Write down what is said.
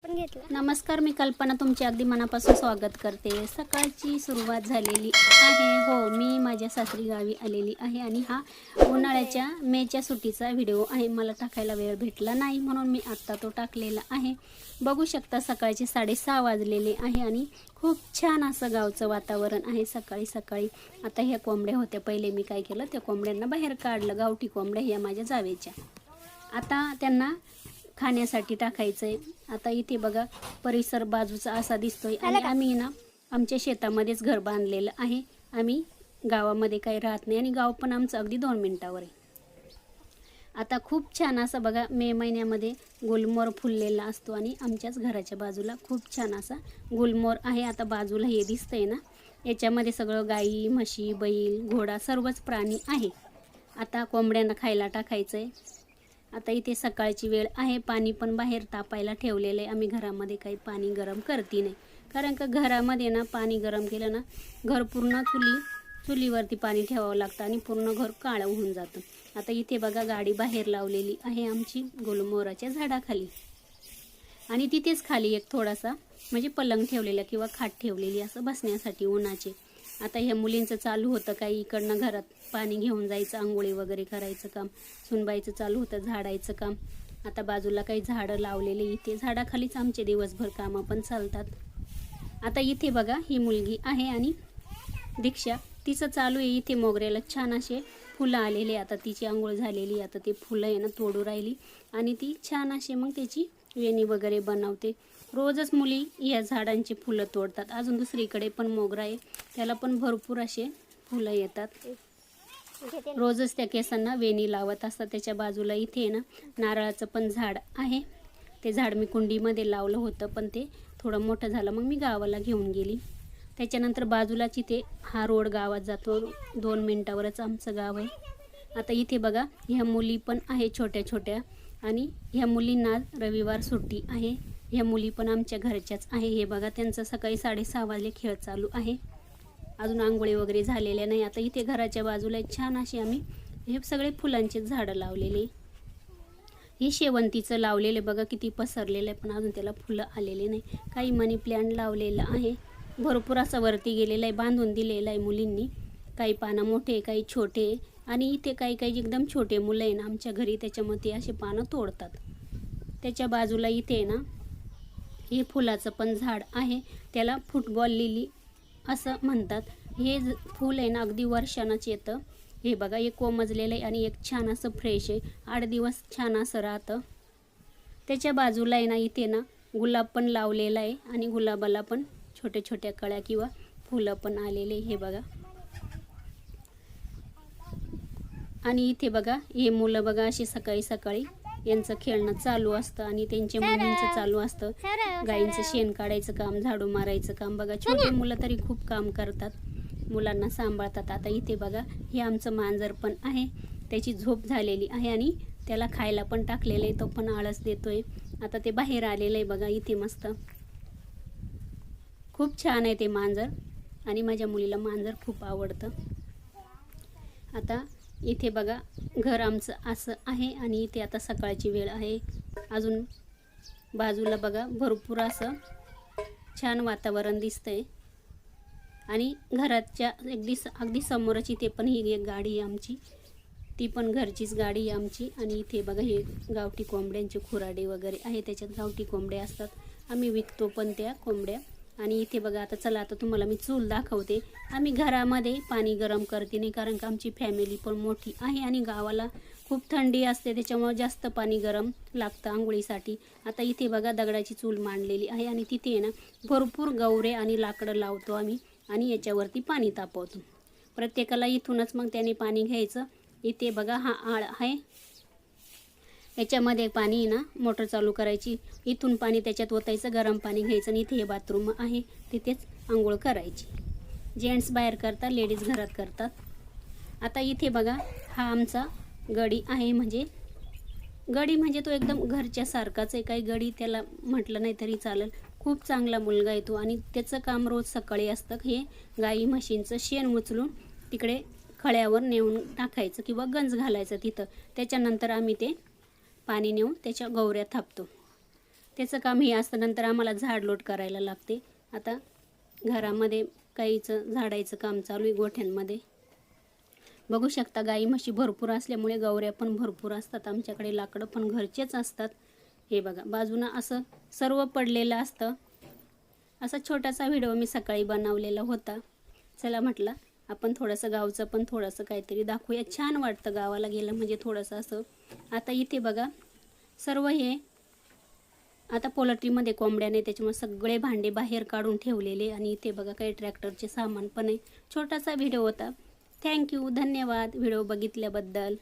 नमस्कार, मी कल्पना तुमचे अगदी मनापासून स्वागत करते। सकाळची सुरुवात झालेली आहे। हो, मी माझ्या सासरी गावी आलेली आहे आणि हा उन्हाळ्याच्या मेच्या सुट्टीचा व्हिडिओ आहे। मला टाकायला वेळ भेटला नाही म्हणून मी आत्ता तो टाकलेला आहे। बघू शकता सकाळचे 6:30 वाजलेले आहे आणि खूप छान असं गावचं वातावरण आहे सकाळी सकाळी। आता ह्या कोंबड्या होत्या, पहिले मी काय केलं, त्या कोंबड्यांना बाहेर काढलं। गावठी कोंबड्या ह्या माझ्या जावेच्या। आता त्यांना खाण्यासाठी टाकायचंय। आता इथे बघा परिसर बाजूचा असा दिसतोय आणि आम्ही ना आमच्या शेतामध्येच घर बांधलेलं आहे। आम्ही गावामध्ये काही राहत नाही आणि गाव पण आमचं अगदी 2 मिनिटावर आहे। आता खूप छान असं बघा मे महिन्यामध्ये गुलमोहर फुललेला असतो आणि आमच्याच घराच्या बाजूला खूप छान असा गुलमोहर आहे। आता बाजूला हे दिसतंय ना, याच्यामध्ये सगळं गाई, म्हशी, बैल, घोडा सर्वच प्राणी आहे। आता कोंबड्यांना खायला टाकायचंय। आता इथे सकाळची वेळ आहे, पाणी पण बाहेर तापायला ठेवलेलं आहे। आम्ही घरामध्ये काही पाणी गरम करती नाही, कारण का घरामध्ये ना पाणी गरम केलं ना घर पूर्ण चुलीवरती पाणी ठेवावं लागतं आणि पूर्ण घर काळं होऊन जातं। आता इथे बघा गाडी बाहेर लावलेली आहे आमची गुलमोहराच्या झाडाखाली आणि तिथेच खाली एक थोडासा म्हणजे पलंग ठेवलेला किंवा खाट ठेवलेली असं बसण्यासाठी उन्हाचे। आता ह्या मुलींचं चालू होतं काही इकडनं घरात पाणी घेऊन जायचं, आंघोळी वगैरे करायचं काम, सुनबाईचं चालू होतं झाडायचं काम। आता बाजूला काही झाडं लावलेले, इथे झाडाखालीच आमचे दिवसभर कामं पण चालतात। आता इथे बघा ही मुलगी आहे आणि दीक्षा, तिचं चालू आहे इथे मोगऱ्याला छान असे फुलं आलेले। आता तिची आंघोळ झालेली, आता ते फुलं आहे ना तोडू राहिली आणि ती छान असे मग त्याची वेणी वगैरे बनवते। रोजच मुली या झाडांची फुलं तोडतात। अजून दुसरीकडे पण मोगरा आहे, त्याला पण भरपूर असे फुलं येतात। रोजच त्या केसांना वेणी लावत असतात। त्याच्या बाजूला इथे ना नारळाचं पण झाड आहे। ते झाड मी कुंडीमध्ये लावलं होतं, पण ते थोडं मोठं झालं मग मी गावाला घेऊन गेली। त्याच्यानंतर बाजूलाच इथे हा रोड गावात जातो, 2 मिनिटावरच आमचं गाव आहे। आता इथे बघा ह्या मुली पण आहे छोट्या छोट्या आणि ह्या मुलींना रविवार सुट्टी आहे। ह्या मुली पण आमच्या घरच्याच आहे। हे बघा त्यांचं सकाळी 6:30 वाजले खेळ चालू आहे, अजून आंघोळी वगैरे झालेल्या नाही। आता इथे घराच्या बाजूला छान अशी आम्ही हे सगळे फुलांचे झाडं लावलेले। हे शेवंतीचं लावलेले बघा किती पसरलेलं आहे, पण अजून त्याला फुलं आलेले नाही। काही मनी प्लॅन्ट लावलेलं आहे, भरपूर असं वरती गेलेलं आहे, बांधून दिलेलं आहे मुलींनी। काही पानं मोठे, काही छोटे आणि इथे काही काही एकदम छोटे मुलं आहे ना आमच्या घरी, त्याच्यामध्ये असे पानं तोडतात। त्याच्या बाजूला इथे ना हे फुलाचं पण झाड आहे, त्याला फुटबॉल लिली असं म्हणतात। हे फूल आहे ना अगदी वर्षानंच येतं। हे बघा एक कोमजलेलं आहे आणि एक छान असं फ्रेश आहे, 8 दिवस छान असं राहतं। त्याच्या बाजूला आहे ना इथे ना गुलाब पण लावलेला आहे आणि गुलाबाला पण छोट्या छोट्या कळ्या किंवा फुलं पण आलेले हे बघा। आणि इथे बघा हे मुलं बघा अशी सकाळी सकाळी यांचं खेळणं चालू असतं आणि त्यांच्या मम्मींचं चालू असतं गाईंचं शेण काढायचं काम, झाडू मारायचं काम। बघा छोटे मुलं तरी खूप काम करतात, मुलांना सांभाळतात। आता इथे बघा हे आमचं मांजर पण आहे, त्याची झोप झालेली आहे आणि त्याला खायला पण टाकलेलं आहे, तो पण आळस देतोय। आता ते बाहेर आलेलं आहे बघा इथे मस्त, खूप छान आहे ते मांजर आणि माझ्या मुलीला मांजर खूप आवडतं। आता इथे बघा घर आमचं असं आहे आणि इथे आता सकाळची वेळ आहे। अजून बाजूला बघा भरपूर असं छान वातावरण दिसतंय आणि घराच्या अगदी समोरच इथे पण ही एक गाडी आहे आमची, ती पण घरचीच गाडी आहे आमची। आणि इथे बघा हे गावठी कोंबड्यांचे खुराडे वगैरे आहे, त्याच्यात गावठी कोंबड्या असतात, आम्ही विकतो पण त्या कोंबड्या। आणि इथे बघा आता चला आता तुम्हाला मी चूल दाखवते। आम्ही घरामध्ये पाणी गरम करते नाही, कारण का आमची फॅमिली पण मोठी आहे आणि गावाला खूप थंडी असते, त्याच्यामुळे जास्त पाणी गरम लागतं आंघोळीसाठी। आता इथे बघा दगडाची चूल मांडलेली आहे आणि तिथे ना भरपूर गवरे आणि लाकडं लावतो आम्ही आणि याच्यावरती पाणी तापवतो। प्रत्येकाला इथूनच मग त्याने पाणी घ्यायचं। इथे बघा हा आळ आहे, याच्यामध्ये पाणी ना मोटर चालू करायची, इथून पाणी त्याच्यात ओतायचं, गरम पाणी घ्यायचं आणि इथे हे बाथरूम आहे, तिथेच आंघोळ करायची। जेंट्स बाहेर करतात, लेडीज घरात करतात। आता इथे बघा हा आमचा गडी आहे, गडी म्हणजे तो एकदम घरच्या सारखाच आहे, काही गडी त्याला म्हटलं नाही तरी चालेल। खूप चांगला मुलगा आहे तो आणि त्याचं काम रोज सकाळी असतं हे गाई म्हशींचं शेण उचलून तिकडे खळ्यावर नेऊन टाकायचं किंवा गंज घालायचं तिथं, त्याच्यानंतर आम्ही ते पाणी नेऊन त्याच्या गवऱ्या थापतो। त्याचं काम हे असतं. नंतर आम्हाला झाडलोट करायला लागते. आता घरामध्ये गाईचं झाडायचं काम चालू आहे गोठ्यांमध्ये. बघू शकता गाई म्हशी भरपूर असल्यामुळे गवऱ्या पण भरपूर असतात आमच्याकडे. लाकडं पण घरचेच असतात. हे बघा बाजूनं असं सर्व पडलेलं असतं. असा छोटासा व्हिडिओ मी सकाळी बनवलेला होता. चला म्हटलं आपण थोडंसं गावचं पण थोडंसं काहीतरी दाखवूया. छान वाटतं गावाला गेलं म्हणजे थोडंसं असं. आता इथे बघा सर्व हे आता पोल्ट्रीमध्ये कोंबड्या नाही त्याच्यामुळे सगळे भांडे बाहेर काढून ठेवलेले. आणि इथे बघा काही ट्रॅक्टरचे सामान पण आहे. छोटासा व्हिडिओ होता. थँक्यू, धन्यवाद व्हिडिओ बघितल्याबद्दल.